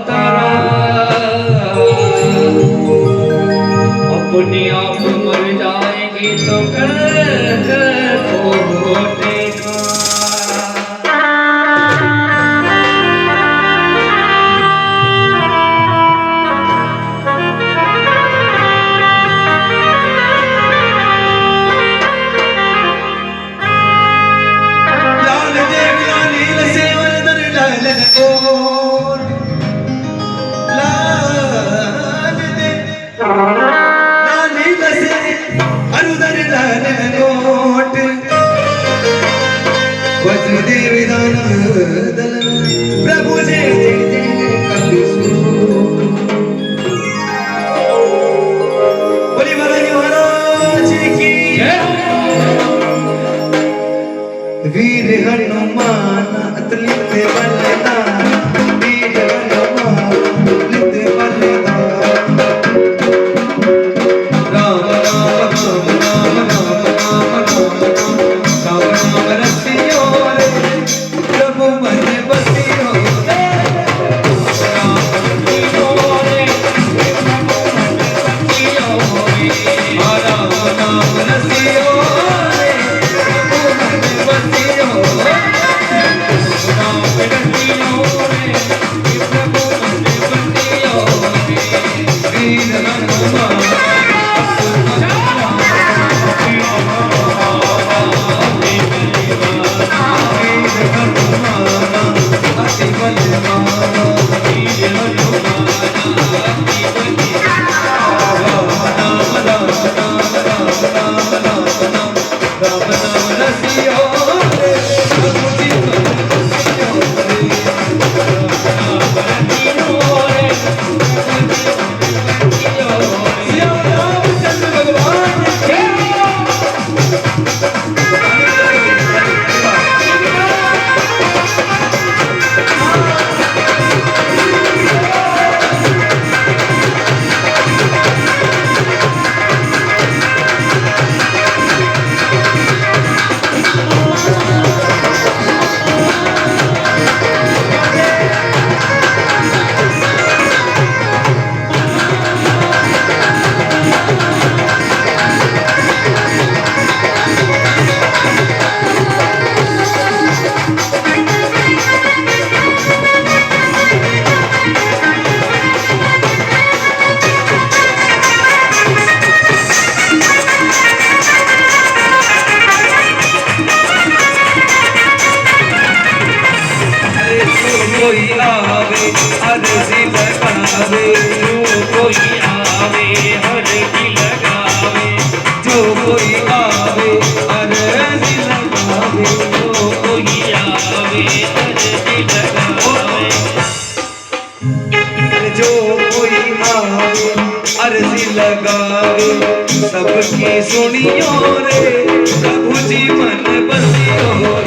तारा अपने आप मर जाएगी तो देखा प्रभु जी बोली महाराज की वीर हनुमान अतुलित बलदान वीर हनुमान अतुलित बलदान राम राम राम राम राम राम राम राम रसियो रे प्रभु मन बसियो कोई आवे अर्जी लगावे जो कोई आवे अर्जी लगावे जो कोई आवे अर्जी लगावे जो कोई आवे अर्जी लगावे जो कोई आवे अर्जी लगावे सबकी सुनियो रे प्रभु जी मन बसियो